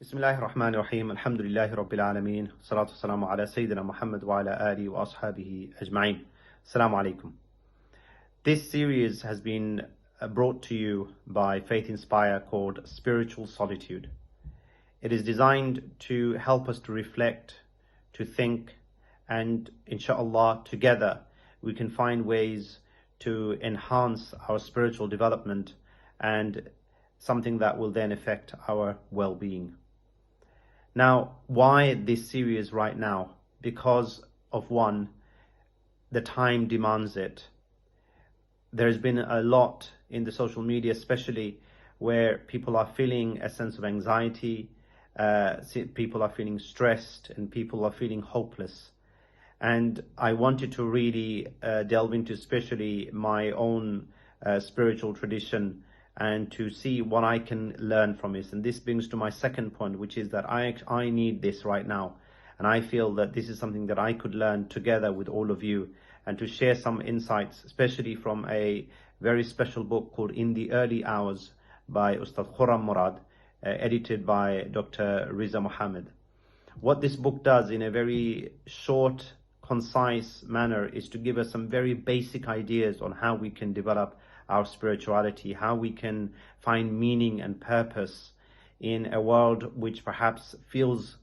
Bismillahir Rahmanir Rahim. Alhamdulillahi Rabbil Alameen. Salatu wassalamu ala Sayyidina Muhammad wa ala alihi wa ashabihi ajma'in. Assalamu alaikum. This series has been brought to you by Faith Inspire called Spiritual Solitude. It is designed to help us to reflect, to think, and inshallah together we can find ways to enhance our spiritual development and something that will then affect our well-being. Now, why this series right now? Because of one, the time demands it. There's been a lot in the social media, especially where people are feeling a sense of anxiety, people are feeling stressed, and people are feeling hopeless. And I wanted to really delve into especially my own spiritual tradition and to see what I can learn from this. And this brings to my second point, which is that I need this right now. And I feel that this is something that I could learn together with all of you and to share some insights, especially from a very special book called In the Early Hours by Ustadh Khurrad Murad, edited by Dr. Riza Muhammad. What this book does in a very short, concise manner is to give us some very basic ideas on how we can develop our spirituality, how we can find meaning and purpose in a world which perhaps feels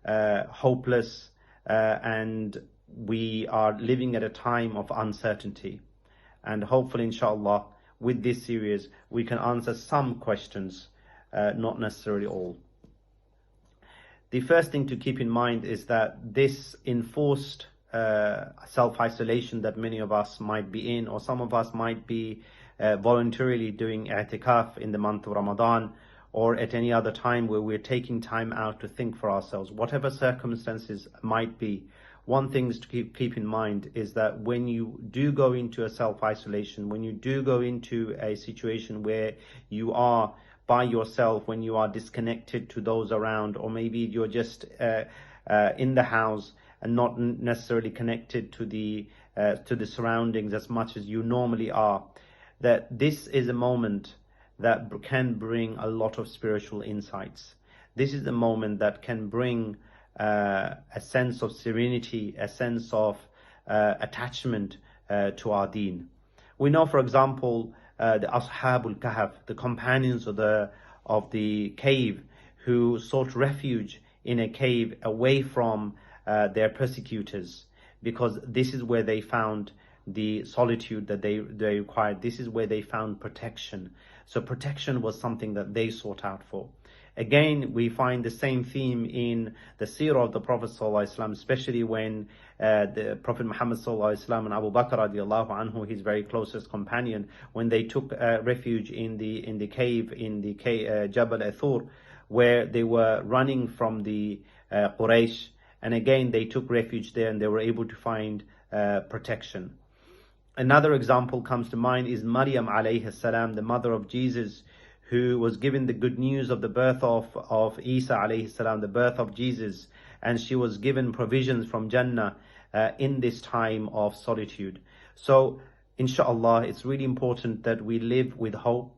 hopeless and we are living at a time of uncertainty. And hopefully, inshallah, with this series, we can answer some questions, not necessarily all. The first thing to keep in mind is that this enforced self-isolation that many of us might be in, or some of us might be voluntarily doing i'tikaf in the month of Ramadan, or at any other time where we're taking time out to think for ourselves, whatever circumstances might be. One thing to keep in mind is that when you do go into a self-isolation, when you do go into a situation where you are by yourself, when you are disconnected to those around, or maybe you're just in the house and not necessarily connected to the surroundings as much as you normally are, that this is a moment that can bring a lot of spiritual insights. This is a moment that can bring a sense of serenity, a sense of attachment to our deen. We know, for example, the Ashabul Kahf, the companions of the cave, who sought refuge in a cave away from their persecutors, because this is where they found the solitude that they required. This is where they found protection. So protection was something that they sought out for. Again, we find the same theme in the seerah of the Prophet ﷺ, especially when the Prophet Muhammad ﷺ and Abu Bakr radiallahu anhu, his very closest companion, when they took refuge in the cave, Jabal Athur, where they were running from the Quraysh. And again, they took refuge there and they were able to find protection. Another example comes to mind is Maryam alayhi salam, the mother of Jesus, who was given the good news of the birth of Isa alayhi salam, the birth of Jesus, and she was given provisions from Jannah in this time of solitude. So, inshallah, it's really important that we live with hope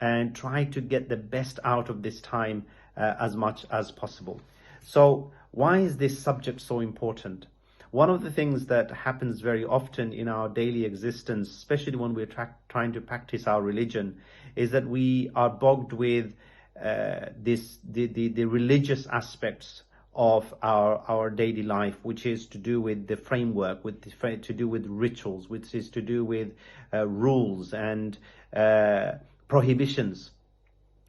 and try to get the best out of this time as much as possible. So, why is this subject so important? One of the things that happens very often in our daily existence, especially when we're trying to practice our religion, is that we are bogged with the religious aspects of our daily life, which is to do with the framework, to do with rituals, which is to do with rules and prohibitions.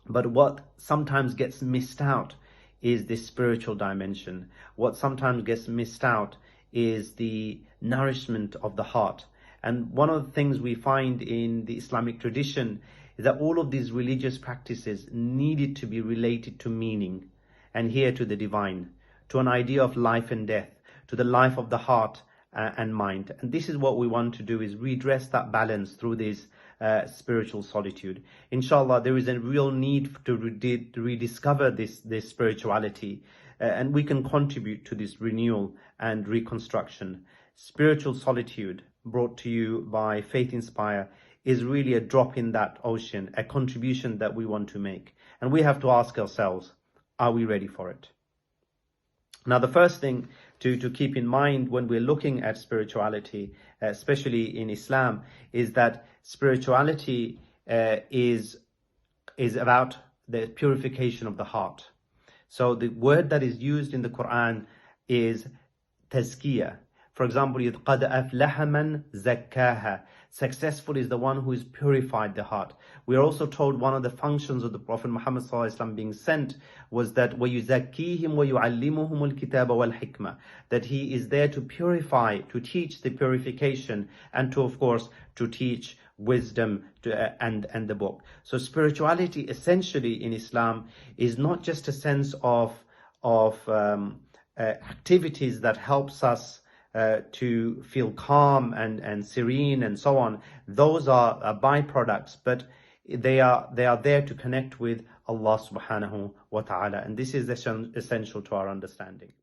But what sometimes gets missed out is this spiritual dimension. What sometimes gets missed out is the nourishment of the heart. And one of the things we find in the Islamic tradition is that all of these religious practices needed to be related to meaning, and here to the divine, to an idea of life and death, to the life of the heart and mind. And this is what we want to do, is redress that balance through this spiritual solitude. Inshallah, there is a real need to rediscover this spirituality, and we can contribute to this renewal and reconstruction. Spiritual solitude, brought to you by Faith Inspire, is really a drop in that ocean, a contribution that we want to make. And we have to ask ourselves, are we ready for it? Now, the first thing to keep in mind when we're looking at spirituality, especially in Islam, is that spirituality is about the purification of the heart. So the word that is used in the Quran is tazkiyah. For example, قَدْ أَفْلَحَ مَنْ زَكَّاهَا. Successful is the one who has purified the heart. We are also told one of the functions of the Prophet Muhammad ﷺ being sent was that وَيُزَكِّيهِمْ وَيُعَلِّمُهُمُ الْكِتَابَ وَالْحِكْمَةِ, that he is there to purify, to teach the purification, and to, of course, to teach wisdom and the book. So spirituality essentially in Islam is not just a sense of activities that helps us to feel calm and serene and so on. Those are byproducts, but they are there to connect with Allah subhanahu wa ta'ala, and this is essential to our understanding.